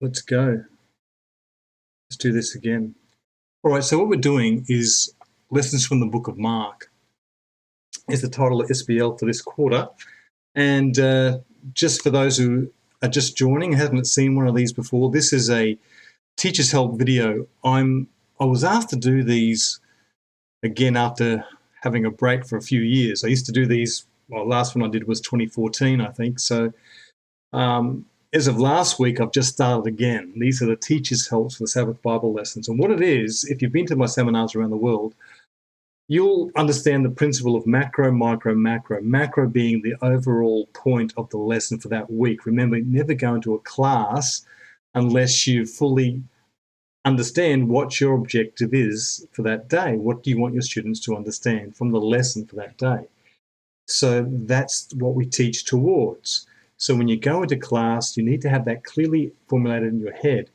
Let's go. Let's do this again. All right, so what we're doing is Lessons from the Book of Mark is the title of SBL for this quarter. And just for those who are just joining, haven't seen one of these before, this is a Teacher's Help video. I was asked to do these again after having a break for a few years. I used to do these, well, last one I did was 2014, I think. So as of last week, I've just started again. These are the Teacher's Helps for the Sabbath Bible lessons. And what it is, if you've been to my seminars around the world, you'll understand the principle of macro, micro, macro. Macro being the overall point of the lesson for that week. Remember, never go into a class unless you fully understand what your objective is for that day. What do you want your students to understand from the lesson for that day? So that's what we teach towards. So when you go into class, you need to have that clearly formulated in your head.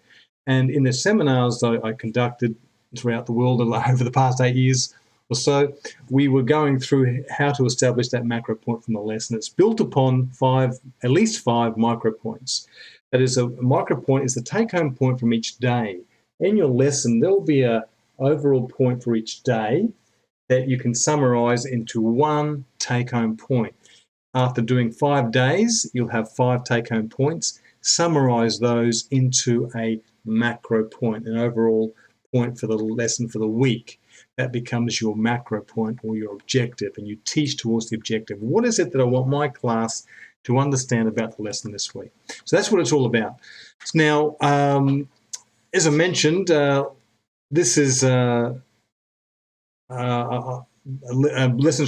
And in the seminars I conducted throughout the world over the past 8 years or so, we were going through how to establish that macro point from the lesson. It's built upon at least five micro points. That is, a micro point is the take-home point from each day. In your lesson, there will be an overall point for each day that you can summarize into one take-home point. After doing 5 days, you'll have 5 take-home points. Summarize those into a macro point, an overall point for the lesson for the week. That becomes your macro point or your objective, and you teach towards the objective. What is it that I want my class to understand about the lesson this week? So that's what it's all about. Now, as I mentioned, this is lessons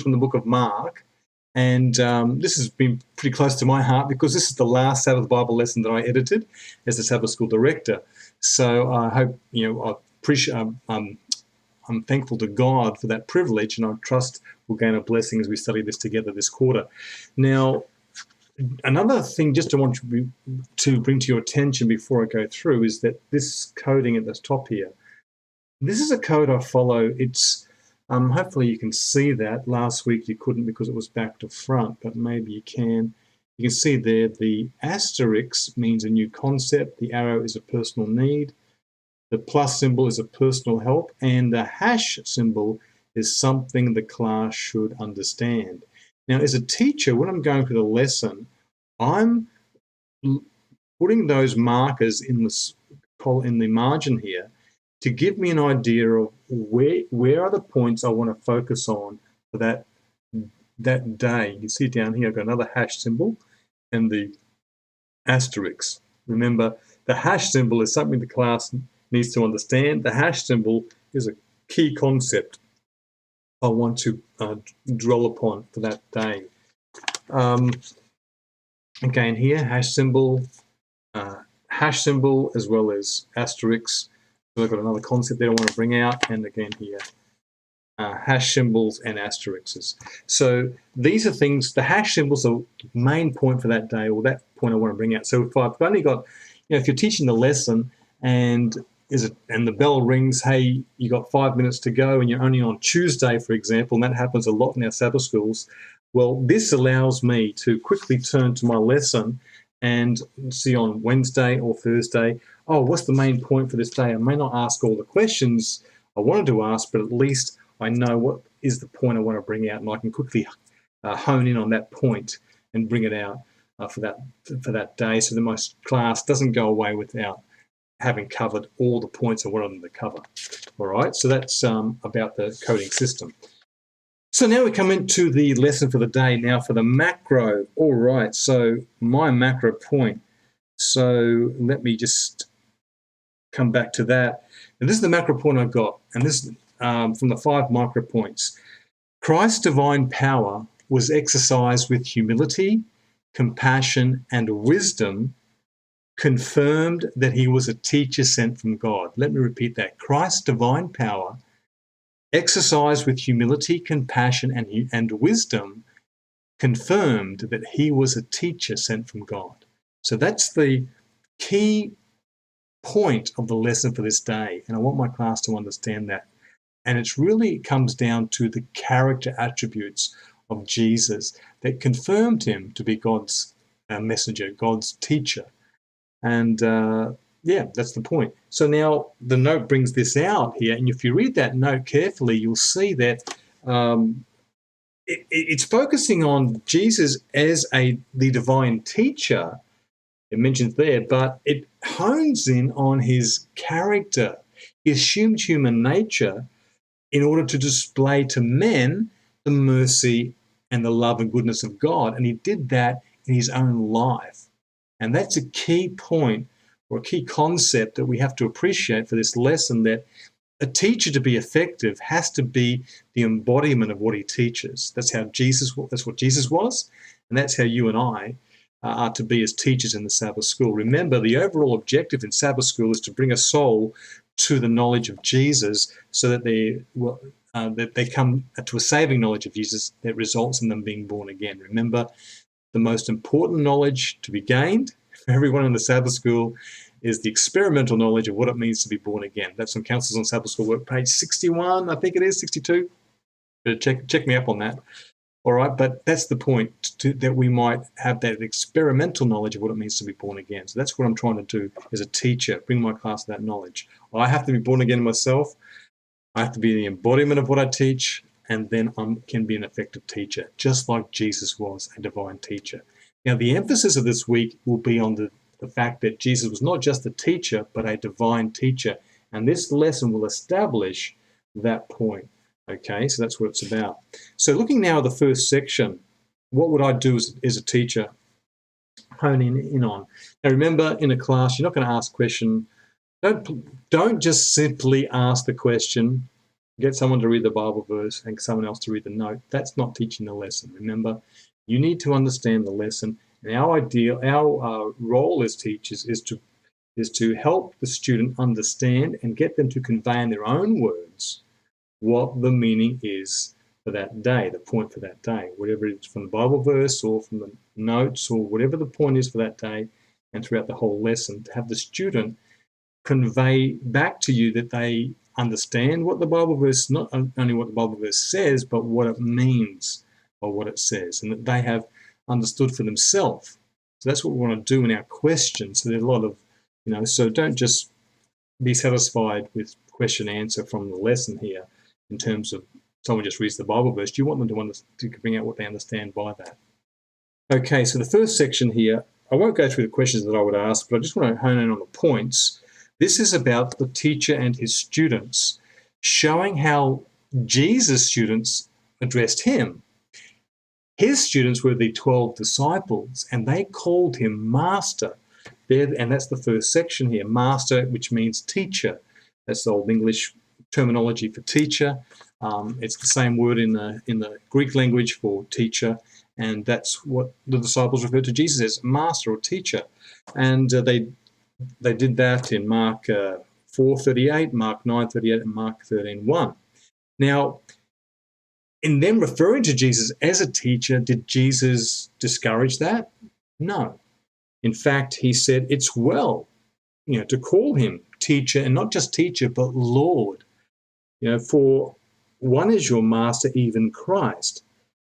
from the book of Mark. And this has been pretty close to my heart because this is the last Sabbath Bible lesson that I edited as the Sabbath School director. So I hope, I appreciate, I'm thankful to God for that privilege, and I trust we'll gain a blessing as we study this together this quarter. Now, another thing just I want to bring to your attention before I go through is that this coding at the top here, this is a code I follow. It's hopefully you can see that. Last week you couldn't because it was back to front, but maybe you can. You can see there the asterisk means a new concept. The arrow is a personal need. The plus symbol is a personal help. And the hash symbol is something the class should understand. Now, as a teacher, when I'm going through the lesson, I'm putting those markers in the margin here to give me an idea of where are the points I want to focus on for that day. You see down here, I've got another hash symbol and the asterisk. Remember, the hash symbol is something the class needs to understand. The hash symbol is a key concept I want to dwell upon for that day. Again here, hash symbol as well as asterisk. So I've got another concept there I want to bring out, and again here, hash symbols and asterisks. So these are things, the hash symbols are the main point for that day, or that point I want to bring out. So if I've only got, if you're teaching the lesson and the bell rings, hey, you got 5 minutes to go, and you're only on Tuesday, for example, and that happens a lot in our Sabbath schools, well, this allows me to quickly turn to my lesson and see on Wednesday or Thursday, oh, what's the main point for this day? I may not ask all the questions I wanted to ask, but at least I know what is the point I want to bring out, and I can quickly hone in on that point and bring it out for that day, so that my class doesn't go away without having covered all the points I wanted them to cover. All right, so that's about the coding system. So now we come into the lesson for the day. Now for the macro. All right, so my macro point. So let me just come back to that. And this is the macro point I've got, and this is from the 5 micro points. Christ's divine power was exercised with humility, compassion, and wisdom, confirmed that he was a teacher sent from God. Let me repeat that. Christ's divine power, exercised with humility, compassion, and wisdom, confirmed that he was a teacher sent from God. So that's the key point of the lesson for this day, and I want my class to understand that. And it really comes down to the character attributes of Jesus that confirmed him to be God's messenger, God's teacher. And Yeah, that's the point. So now the note brings this out here, and if you read that note carefully, you'll see that it's focusing on Jesus as the divine teacher. It mentions there, but it hones in on his character. He assumed human nature in order to display to men the mercy and the love and goodness of God, and he did that in his own life. And that's a key point, or a key concept, that we have to appreciate for this lesson, that a teacher, to be effective, has to be the embodiment of what he teaches. That's what Jesus was, and that's how you and I are to be as teachers in the Sabbath school. Remember, the overall objective in Sabbath school is to bring a soul to the knowledge of Jesus, so that they come to a saving knowledge of Jesus that results in them being born again. Remember, the most important knowledge to be gained for everyone in the Sabbath school is the experimental knowledge of what it means to be born again. That's from Counsels on Sabbath School work, page 61, I think it is, 62. Check me up on that. All right, but that's the point, that we might have that experimental knowledge of what it means to be born again. So that's what I'm trying to do as a teacher, bring my class to that knowledge. I have to be born again myself. I have to be the embodiment of what I teach, and then I can be an effective teacher, just like Jesus was a divine teacher. Now, the emphasis of this week will be on the fact that Jesus was not just a teacher, but a divine teacher. And this lesson will establish that point. Okay, so that's what it's about. So looking now at the first section, what would I do as a teacher? Hone in on. Now remember, in a class, you're not going to ask a question. Don't just simply ask the question, get someone to read the Bible verse and someone else to read the note. That's not teaching the lesson. Remember, you need to understand the lesson. And our role as teachers is to help the student understand and get them to convey in their own words what the meaning is for that day, the point for that day, whatever it's from the Bible verse or from the notes or whatever the point is for that day and throughout the whole lesson, to have the student convey back to you that they understand what the Bible verse, not only what the Bible verse says, but what it means by what it says, and that they have understood for themselves. So that's what we want to do in our questions. So there's a lot of, so don't just be satisfied with question answer from the lesson here in terms of someone just reads the Bible verse. You want them to bring out what they understand by that. Okay, so the first section here, I won't go through the questions that I would ask, but I just want to hone in on the points. This is about the teacher and his students, showing how Jesus' students addressed him. His students were the 12 disciples, and they called him Master. And that's the first section here, Master, which means teacher. That's the Old English terminology for teacher. It's the same word in the Greek language for teacher, and that's what the disciples referred to Jesus as, Master or teacher. And they did that in Mark 4:38, Mark 9:38, and Mark 13:1. Now, in them referring to Jesus as a teacher, did Jesus discourage that? No. In fact, he said it's well, to call him teacher, and not just teacher, but Lord. For one is your master, even Christ.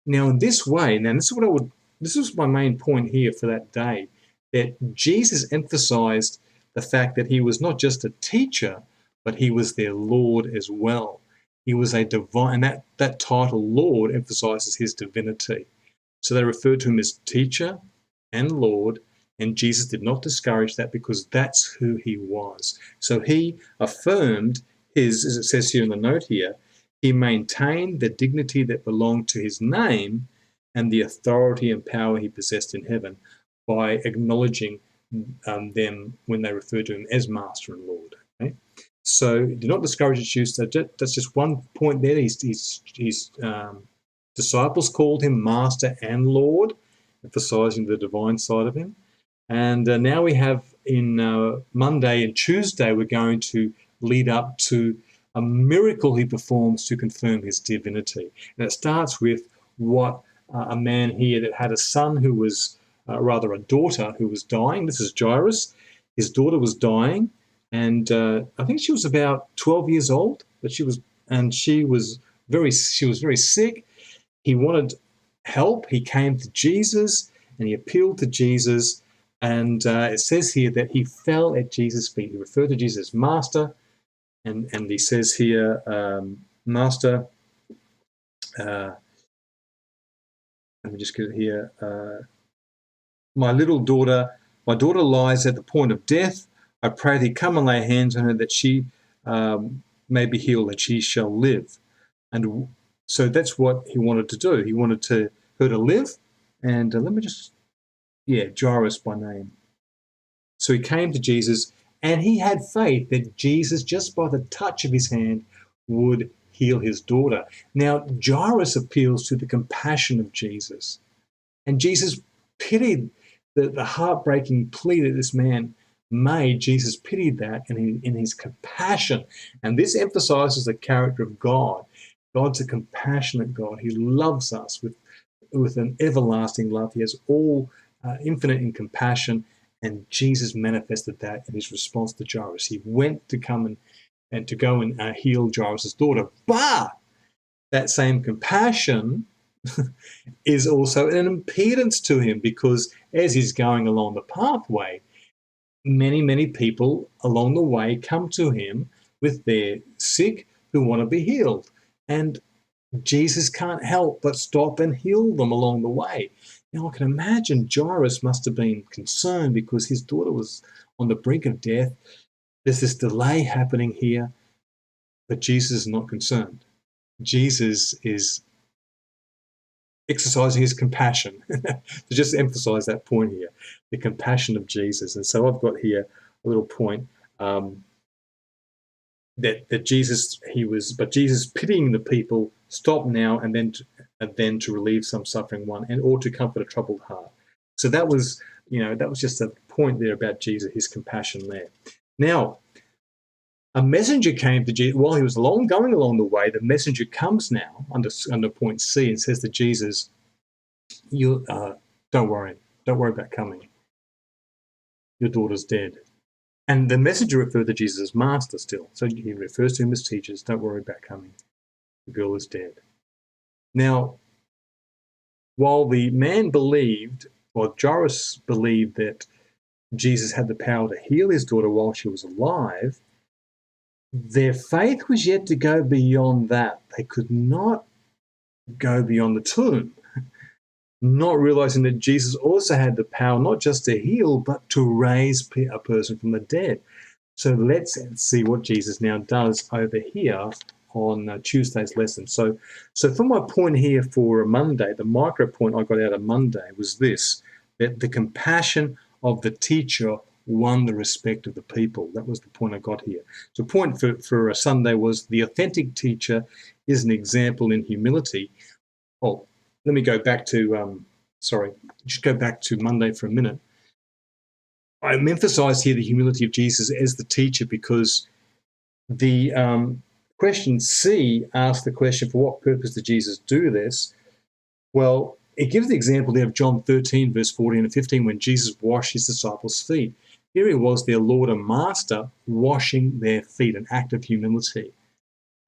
Now, in this way, this was my main point here for that day, that Jesus emphasized the fact that he was not just a teacher, but he was their Lord as well. He was a divine, and that title, Lord, emphasizes his divinity. So they referred to him as teacher and Lord, and Jesus did not discourage that because that's who he was. So he affirmed as it says here in the note here, he maintained the dignity that belonged to his name and the authority and power he possessed in heaven by acknowledging them when they referred to him as Master and Lord. Okay? So do not discourage his use. That's just one point there. His disciples called him Master and Lord, emphasizing the divine side of him. And now we have in Monday and Tuesday, we're going to lead up to a miracle he performs to confirm his divinity. And it starts with what a man here that had a son who was, rather a daughter who was dying. This is Jairus. His daughter was dying, and I think she was about 12 years old, but she was very sick. He wanted help. He came to Jesus, and he appealed to Jesus, And it says here that he fell at Jesus' feet. He referred to Jesus as Master, and he says here, Master, let me just get it here. My daughter lies at the point of death. I pray thee, come and lay hands on her that she may be healed, that she shall live. And so that's what he wanted to do. He wanted her to live. And Jairus by name. So he came to Jesus, and he had faith that Jesus, just by the touch of his hand, would heal his daughter. Now, Jairus appeals to the compassion of Jesus. And Jesus pitied the heartbreaking plea that this man made. Jesus pitied that in his compassion. And this emphasizes the character of God. God's a compassionate God. He loves us with an everlasting love. He has all infinite in compassion. And Jesus manifested that in his response to Jairus. He went to come and to go and heal Jairus' daughter. But that same compassion is also an impedance to him, because as he's going along the pathway, many, many people along the way come to him with their sick who want to be healed. And Jesus can't help but stop and heal them along the way. Now, I can imagine Jairus must have been concerned because his daughter was on the brink of death. There's this delay happening here, but Jesus is not concerned. Jesus is exercising his compassion. To just emphasize that point here, the compassion of Jesus. And so I've got here a little point that Jesus pitying the people, stop now and then to relieve some suffering one, or to comfort a troubled heart. So that was just a point there about Jesus, his compassion there. Now, a messenger came to Jesus while he was going along the way. The messenger comes now under point C and says to Jesus, "You don't worry about coming. Your daughter's dead." And the messenger referred to Jesus as Master still. So he refers to him as teachers. Don't worry about coming. The girl is dead. Now, while the man Jairus believed that Jesus had the power to heal his daughter while she was alive, their faith was yet to go beyond that. They could not go beyond the tomb, not realizing that Jesus also had the power not just to heal, but to raise a person from the dead. So let's see what Jesus now does over here on Tuesday's lesson. So for my point here for Monday, the micro point I got out of Monday was this, that the compassion of the teacher won the respect of the people. That was the point I got here. So the point for Sunday was the authentic teacher is an example in humility. Oh, let me go back to, just go back to Monday for a minute. I emphasize here the humility of Jesus as the teacher because the question C asks the question, for what purpose did Jesus do this? Well, it gives the example there of John 13, verse 14 and 15, when Jesus washed his disciples' feet. Here he was, their Lord and Master, washing their feet, an act of humility.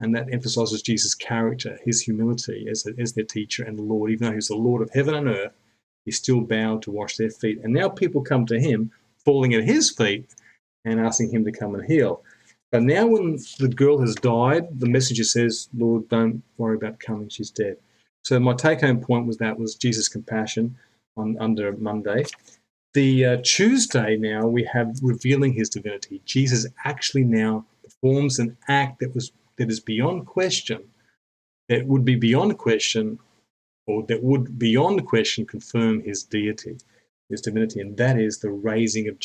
And that emphasizes Jesus' character, his humility as their teacher and the Lord. Even though he's the Lord of heaven and earth, he still bowed to wash their feet. And now people come to him, falling at his feet and asking him to come and heal. But now when the girl has died, the messenger says, Lord, don't worry about coming, she's dead. So my take-home point was Jesus' compassion under Monday. The Tuesday now we have revealing his divinity. Jesus actually now performs an act that is beyond question, that would be beyond question, or that would beyond question confirm his deity, his divinity, and that is the raising of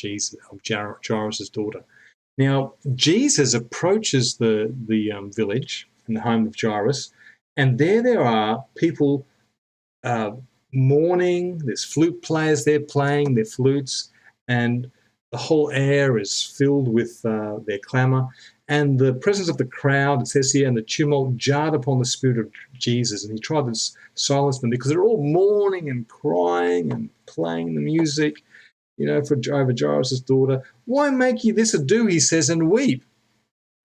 Jairus' daughter. Now, Jesus approaches the village in the home of Jairus, and there are people mourning. There's flute players there playing their flutes, and the whole air is filled with their clamour. And the presence of the crowd, it says here, and the tumult jarred upon the spirit of Jesus, and he tried to silence them because they're all mourning and crying and playing the music, for over Jairus' daughter. Why make ye this ado, he says, and weep?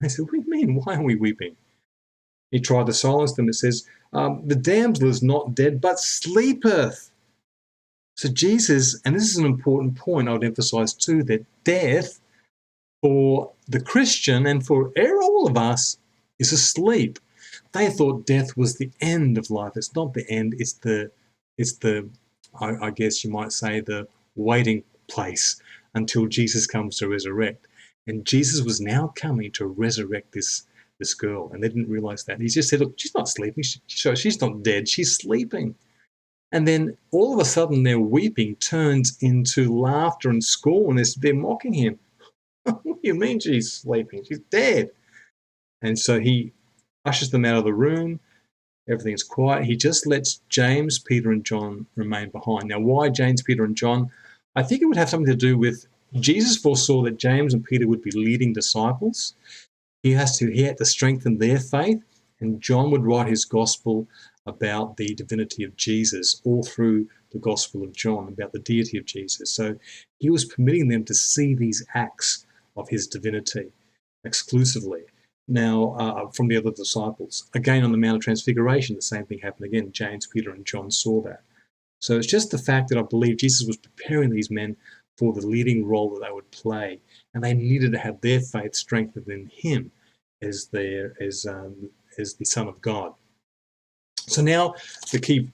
They said, what do you mean? Why are we weeping? He tried to silence them. It says, the damsel is not dead, but sleepeth. So Jesus, and this is an important point I would emphasize too, that death for the Christian and for all of us is asleep. They thought death was the end of life. It's not the end. It's the I guess you might say, the waiting place until Jesus comes to resurrect. And Jesus was now coming to resurrect this girl, and they didn't realize that. He just said, "Look, she's not sleeping. She's not dead. She's sleeping." And then all of a sudden, their weeping turns into laughter and scorn as they're mocking him. What do you mean she's sleeping? She's dead. And so he ushers them out of the room. Everything's quiet. He just lets James, Peter, and John remain behind. Now, why James, Peter, and John? I think it would have something to do with Jesus foresaw that James and Peter would be leading disciples. He had to strengthen their faith, and John would write his gospel about the divinity of Jesus all through the Gospel of John, about the deity of Jesus. So he was permitting them to see these acts of his divinity exclusively. Now, from the other disciples. Again, on the Mount of Transfiguration, the same thing happened again. James, Peter, and John saw that. So it's just the fact that I believe Jesus was preparing these men for the leading role that they would play, and they needed to have their faith strengthened in him as the Son of God. So now the key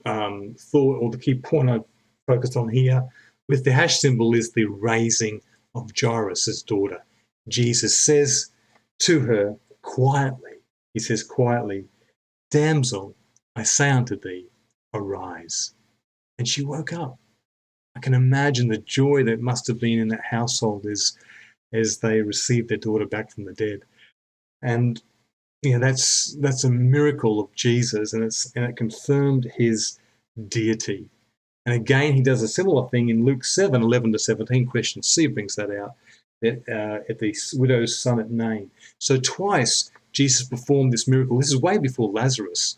thought, or the key point I focused on here with the hash symbol, is the raising of Jairus' daughter. Jesus says to her quietly, he says quietly, "Damsel, I say unto thee, arise." And she woke up. I can imagine the joy that must have been in that household as they received their daughter back from the dead. And that's a miracle of Jesus, and it confirmed his deity. And again, he does a similar thing in Luke 7:11-17. Question C brings that out at the widow's son at Nain. So twice Jesus performed this miracle. This is way before Lazarus.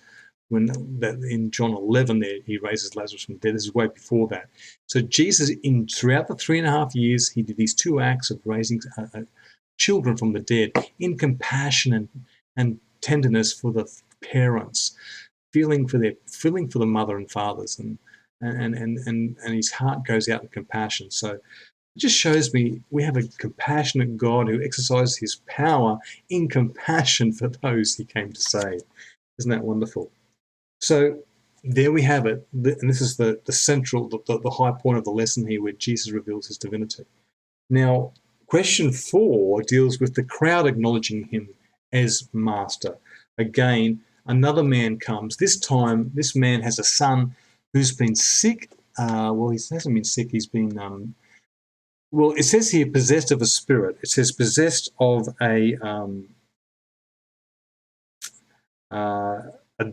In John 11 there, he raises Lazarus from the dead. This is way before that. So Jesus, throughout the 3.5 years, he did these two acts of raising children from the dead in compassion and tenderness for the parents, feeling for the mother and fathers, and his heart goes out in compassion. So it just shows me we have a compassionate God who exercises his power in compassion for those he came to save. Isn't that wonderful? So there we have it, and this is the central, the high point of the lesson here, where Jesus reveals his divinity. Now, question 4 deals with the crowd acknowledging him as master. Again, another man comes. This time, this man has a son who's been sick. Well, he hasn't been sick. He's been, well, it says here, possessed of a spirit. It says possessed of a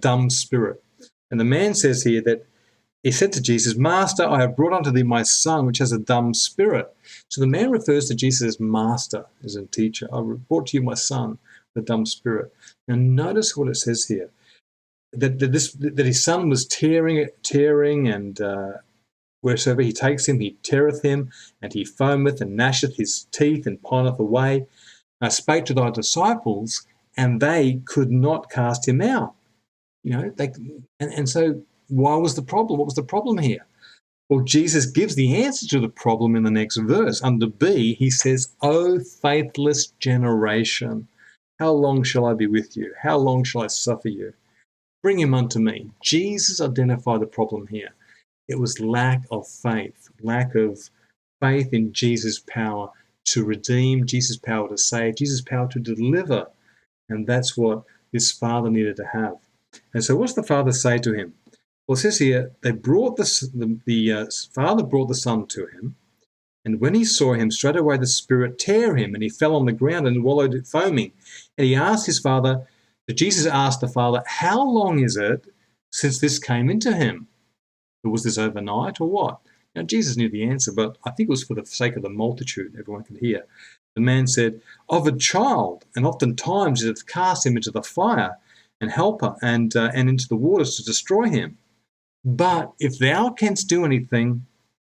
dumb spirit. And the man says here that he said to Jesus, "Master, I have brought unto thee my son, which has a dumb spirit." So the man refers to Jesus as master, as a teacher. "I brought to you my son, the dumb spirit." Now notice what it says here, that his son was tearing, and wheresoever he takes him, he teareth him, and he foameth and gnasheth his teeth and pineth away. I spake to thy disciples, and they could not cast him out. And so why was the problem? What was the problem here? Well, Jesus gives the answer to the problem in the next verse. Under B, he says, "O faithless generation, how long shall I be with you? How long shall I suffer you? Bring him unto me." Jesus identified the problem here. It was lack of faith in Jesus' power to redeem, Jesus' power to save, Jesus' power to deliver. And that's what this father needed to have. And so what's the father say to him? Well, it says here, the father brought the son to him, and when he saw him, straightway the spirit tear him, and he fell on the ground and wallowed it foaming. And he asked his father, Jesus asked the father, "How long is it since this came into him? Was this overnight or what?" Now, Jesus knew the answer, but I think it was for the sake of the multitude, everyone could hear. The man said, "Of a child, and oftentimes it hath cast him into the fire and into the waters to destroy him. But if thou canst do anything,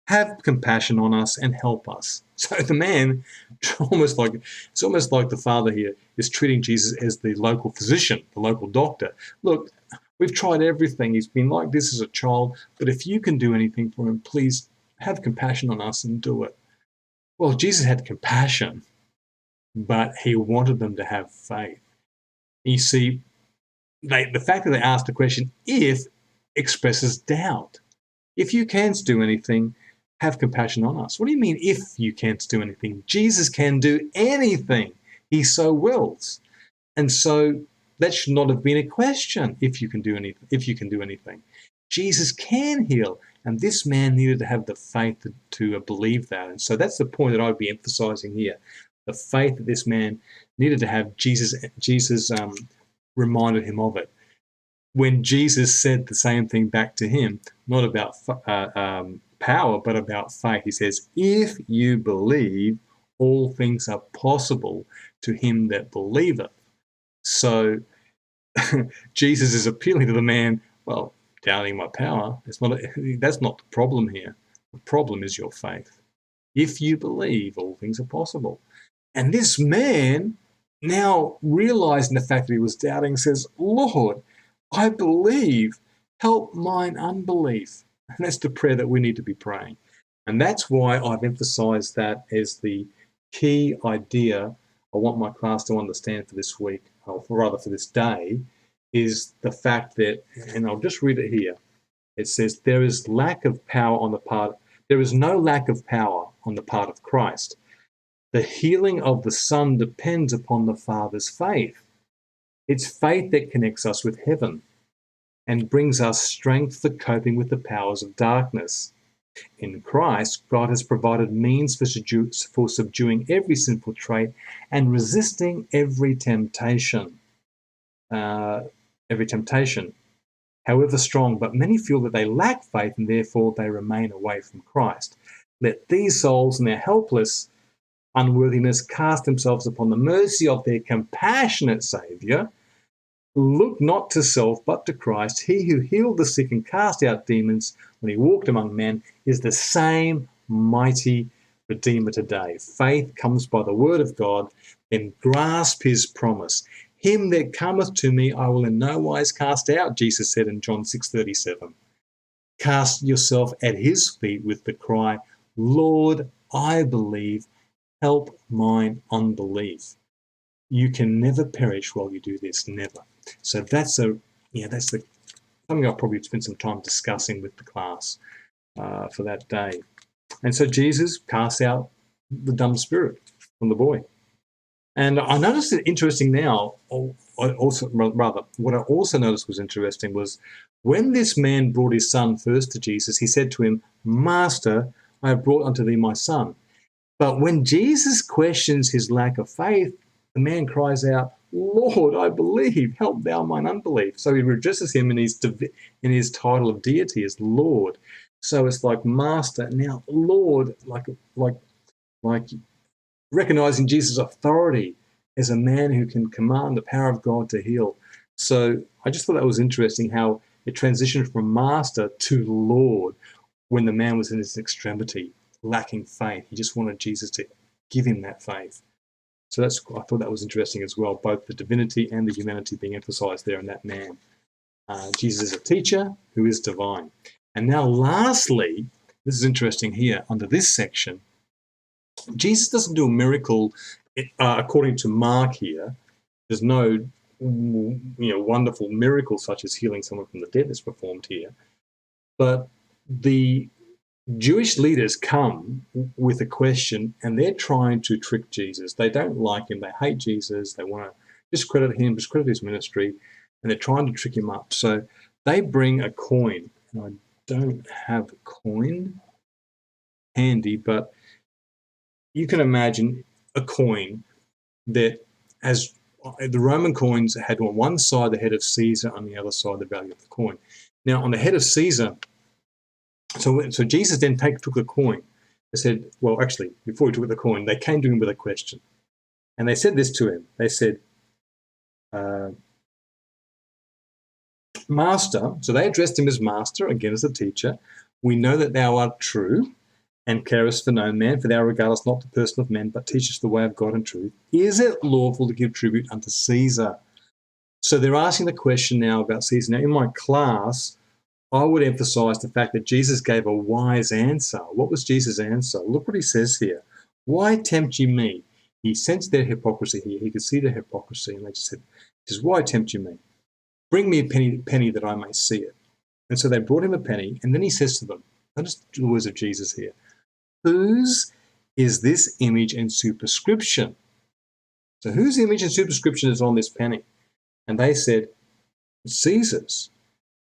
have compassion on us and help us." So the man, it's almost like the father here is treating Jesus as the local physician, the local doctor. "Look, We've tried everything. He's been like this as a child, but if you can do anything for him, please have compassion on us and do it. Well, Jesus had compassion, but he wanted them to have faith. You see, the fact that they asked the question, if, expresses doubt. If you can't do anything, have compassion on us. What do you mean, if you can't do anything? Jesus can do anything. He so wills. And so that should not have been a question, if you can do anything. Jesus can heal. And this man needed to have the faith to believe that. And so that's the point that I would be emphasizing here. The faith that this man needed to have, Jesus reminded him of it. When Jesus said the same thing back to him, not about power, but about faith, he says, if you believe, all things are possible to him that believeth. So Jesus is appealing to the man, well, doubting my power, that's not the problem here. The problem is your faith. If you believe, all things are possible. And this man, now realizing the fact that he was doubting, says, Lord, I believe, help mine unbelief. And that's the prayer that we need to be praying. And that's why I've emphasized that as the key idea I want my class to understand for this week, or rather for this day, is the fact that, and I'll just read it here, it says, there is no lack of power on the part of Christ. The healing of the Son depends upon the Father's faith. It's faith that connects us with heaven and brings us strength for coping with the powers of darkness. In Christ, God has provided means for subduing every sinful trait and resisting every temptation. However strong, but many feel that they lack faith and therefore they remain away from Christ. Let these souls in their helpless unworthiness cast themselves upon the mercy of their compassionate Saviour. Look not to self, but to Christ. He who healed the sick and cast out demons when he walked among men is the same mighty Redeemer today. Faith comes by the word of God, then grasp his promise. Him that cometh to me I will in no wise cast out, Jesus said in John 6:37. Cast yourself at his feet with the cry, Lord, I believe, help mine unbelief. You can never perish while you do this, never. So that's something I'll probably spend some time discussing with the class for that day. And so Jesus casts out the dumb spirit from the boy. And I noticed it interesting now, what I also noticed was interesting was when this man brought his son first to Jesus, he said to him, Master, I have brought unto thee my son. But when Jesus questions his lack of faith, the man cries out, Lord, I believe, help thou mine unbelief. So he addresses him in his title of deity as Lord. So it's like Master, now Lord, like recognizing Jesus' authority as a man who can command the power of God to heal. So I just thought that was interesting how it transitioned from Master to Lord when the man was in his extremity, lacking faith. He just wanted Jesus to give him that faith. So I thought that was interesting as well, both the divinity and the humanity being emphasized there in that man. Jesus is a teacher who is divine. And now lastly, this is interesting here under this section, Jesus doesn't do a miracle according to Mark here. There's no wonderful miracle such as healing someone from the dead that's performed here. But the Jewish leaders come with a question and they're trying to trick Jesus. They don't like him. They hate Jesus. They want to discredit him, discredit his ministry, and they're trying to trick him up. So they bring a coin. And I don't have a coin handy, but you can imagine a coin that, as the Roman coins had on one side the head of Caesar, on the other side the value of the coin. Now, on the head of Caesar, so Jesus then took the coin. They said, well, actually, before he took the coin, they came to him with a question. And they said this to him. They said, Master, so they addressed him as Master, again as a teacher. We know that thou art true and carest for no man, for thou regardest not the person of men, but teachest the way of God in truth. Is it lawful to give tribute unto Caesar? So they're asking the question now about Caesar. Now, in my class, I would emphasize the fact that Jesus gave a wise answer. What was Jesus' answer? Look what he says here. Why tempt you me? He sensed their hypocrisy here. He could see their hypocrisy, and they just said, why tempt you me? Bring me a penny that I may see it. And so they brought him a penny, and then he says to them, notice the words of Jesus here, whose is this image and superscription? So whose image and superscription is on this penny? And they said, Caesar's.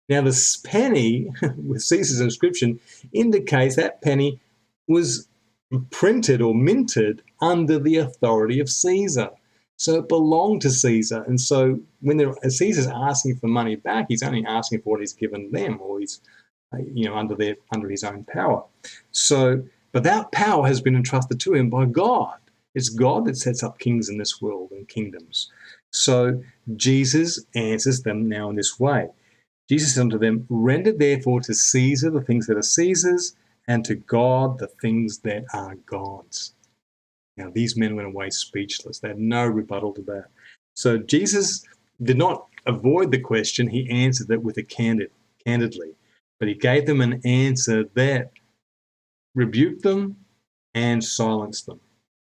Now, this penny with Caesar's inscription indicates that penny was printed or minted under the authority of Caesar. So it belonged to Caesar. And so when Caesar's asking for money back, he's only asking for what he's given them, or he's under his own power. So, but that power has been entrusted to him by God. It's God that sets up kings in this world and kingdoms. So Jesus answers them now in this way. Jesus said unto them, render therefore to Caesar the things that are Caesar's, and to God the things that are God's. Now these men went away speechless. They had no rebuttal to that. So Jesus did not avoid the question. He answered it with candidly. But he gave them an answer that rebuked them and silenced them.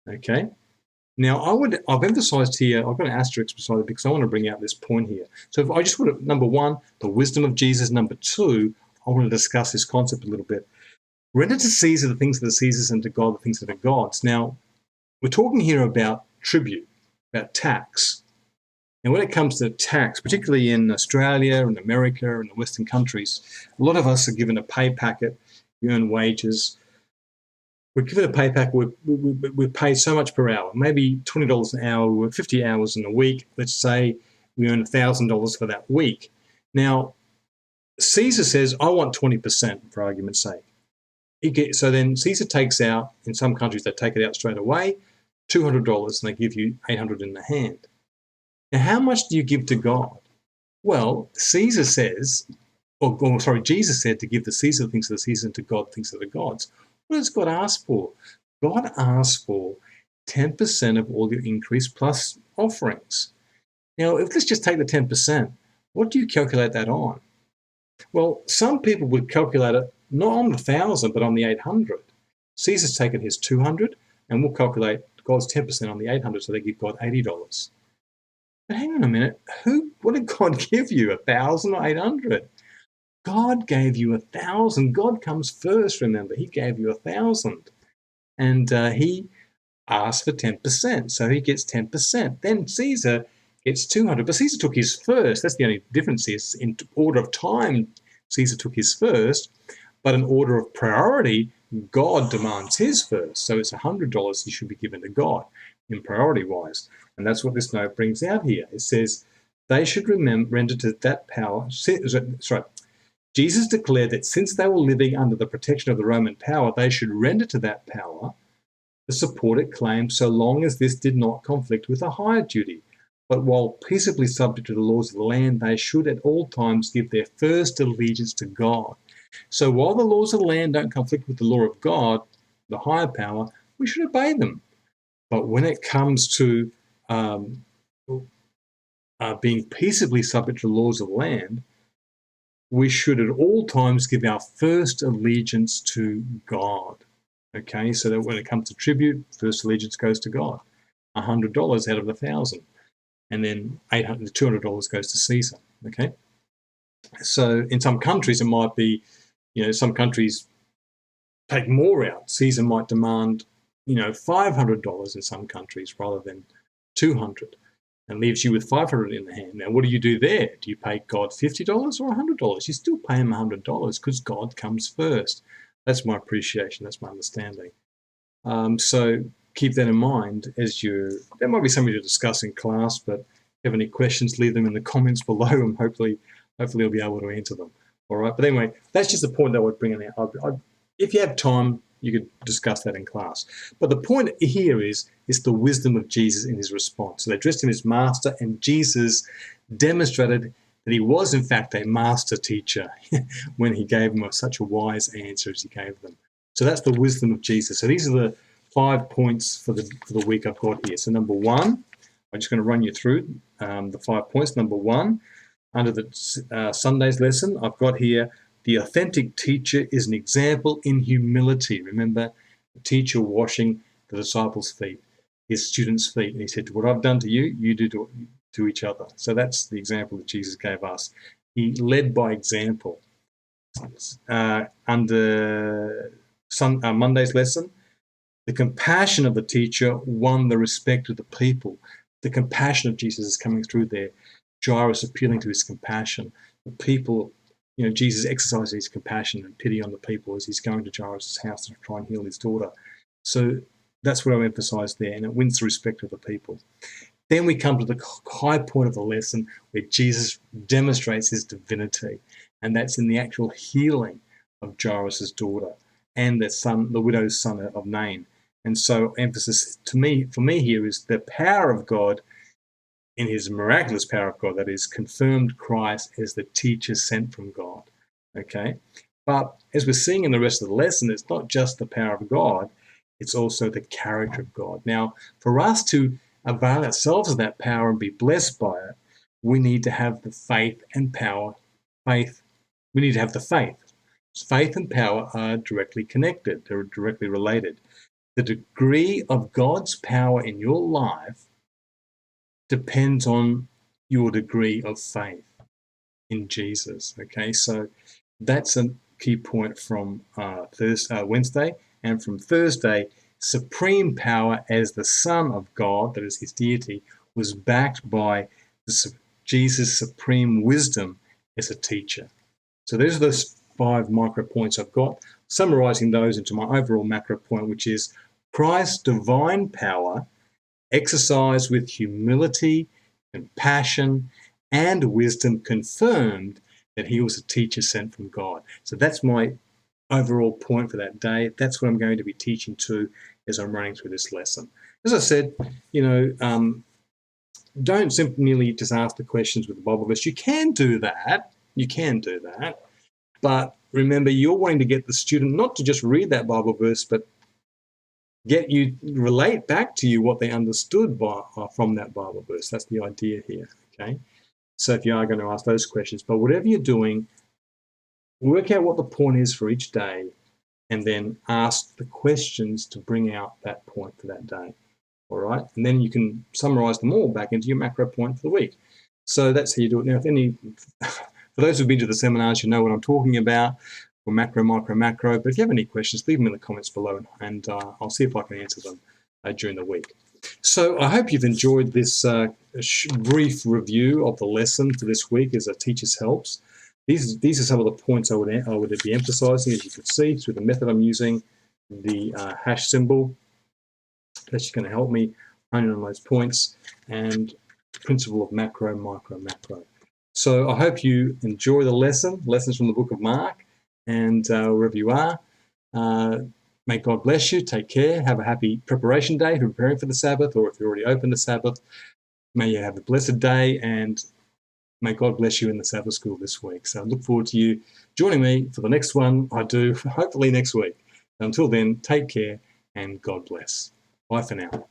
Okay? Now, I've emphasized here, I've got an asterisk beside it because I want to bring out this point here. So if I just want to, number one, the wisdom of Jesus. Number two, I want to discuss this concept a little bit. Render to Caesar the things that are Caesar's, and to God the things that are God's. Now, we're talking here about tribute, about tax. And when it comes to tax, particularly in Australia and America and the Western countries, a lot of us are given a pay packet, we earn wages. We're given a pay packet, we're paid so much per hour, maybe $20 an hour, we're 50 hours in a week. Let's say we earn $1,000 for that week. Now, Caesar says, I want 20%, for argument's sake. So then Caesar takes out, in some countries they take it out straight away, $200, and they give you $800 in the hand. Now, how much do you give to God? Well, Jesus said to give to Caesar the things that are Caesar, and to God the things that are God's. What does God ask for? God asks for 10% of all your increase plus offerings. Now, let's just take the 10%. What do you calculate that on? Well, some people would calculate it not on the 1,000, but on the 800. Caesar's taken his 200, and we'll calculate God's 10% on the 800, so they give God $80. But hang on a minute, what did God give you, 1,000 or 800? God gave you 1,000. God comes first, remember. He gave you 1,000. And he asked for 10%, so he gets 10%. Then Caesar gets 200, but Caesar took his first. That's the only difference is in order of time, Caesar took his first, but in order of priority, God demands his first. So it's $100 he should be given to God in priority-wise. And that's what this note brings out here. It says, they should render to that power, Jesus declared that since they were living under the protection of the Roman power, they should render to that power the support it claimed, so long as this did not conflict with a higher duty. But while peaceably subject to the laws of the land, they should at all times give their first allegiance to God. So while the laws of the land don't conflict with the law of God, the higher power, we should obey them. But when it comes to being peaceably subject to the laws of the land, we should at all times give our first allegiance to God. Okay, so that when it comes to tribute, first allegiance goes to God. $100 out of 1,000. And then $200 goes to Caesar. Okay, so in some countries it might be, some countries take more out. Caesar might demand, $500 in some countries rather than $200, and leaves you with $500 in the hand. Now, what do you do there? Do you pay God $50 or $100? You still pay him $100 because God comes first. That's my appreciation. That's my understanding. So keep that in mind there might be something to discuss in class, but if you have any questions, leave them in the comments below, and hopefully I'll be able to answer them. All right. But anyway, that's just the point that I would bring in. If you have time, you could discuss that in class. But the point here is the wisdom of Jesus in his response. So they addressed him as master, and Jesus demonstrated that he was, in fact, a master teacher when he gave them such a wise answer as he gave them. So that's the wisdom of Jesus. So these are the 5 points for the week I've got here. So number one, I'm just going to run you through the 5 points. Number one, under the Sunday's lesson, I've got here, the authentic teacher is an example in humility. Remember, the teacher washing the disciples' feet, his students' feet. And he said, what I've done to you, you do to each other. So that's the example that Jesus gave us. He led by example. Under Monday's lesson, the compassion of the teacher won the respect of the people. The compassion of Jesus is coming through there. Jairus appealing to his compassion. The people, Jesus exercises his compassion and pity on the people as he's going to Jairus' house to try and heal his daughter. So that's what I emphasize there, and it wins the respect of the people. Then we come to the high point of the lesson where Jesus demonstrates his divinity, and that's in the actual healing of Jairus' daughter and the widow's son of Nain. And so emphasis for me here is the power of God, in his miraculous power of God, that is, confirmed Christ as the teacher sent from God. Okay? But as we're seeing in the rest of the lesson, it's not just the power of God, it's also the character of God. Now, for us to avail ourselves of that power and be blessed by it, we need to have the faith and power. We need to have the faith. Faith and power are directly connected. They're directly related. The degree of God's power in your life depends on your degree of faith in Jesus. Okay, so that's a key point from Wednesday. And from Thursday, supreme power as the Son of God, that is his deity, was backed by Jesus' supreme wisdom as a teacher. So those are those 5 micro points I've got, summarizing those into my overall macro point, which is Christ's divine power exercised with humility, compassion, and wisdom confirmed that he was a teacher sent from God. So that's my overall point for that day. That's what I'm going to be teaching to as I'm running through this lesson. As I said, don't simply merely just ask the questions with the Bible verse. You can do that. But remember, you're wanting to get the student not to just read that Bible verse, but relate back to you what they understood from that Bible verse. That's the idea here, okay? So if you are going to ask those questions, but whatever you're doing, work out what the point is for each day, and then ask the questions to bring out that point for that day, all right? And then you can summarize them all back into your macro point for the week. So that's how you do it. Now, for those who've been to the seminars, you know what I'm talking about, or macro, micro, macro. But if you have any questions, leave them in the comments below, and I'll see if I can answer them during the week. So I hope you've enjoyed this brief review of the lesson for this week as a Teacher's Helps. These are some of the points I would be emphasizing, as you can see, through the method I'm using, the hash symbol. That's just going to help me hone in on those points, and the principle of macro, micro, macro. So I hope you enjoy the lessons from the book of Mark, and wherever you are, may God bless you. Take care. Have a happy preparation day if you're preparing for the Sabbath, or if you're already opened the Sabbath. May you have a blessed day, and may God bless you in the Sabbath school this week. So I look forward to you joining me for the next one I do, hopefully next week. Until then, take care and God bless. Bye for now.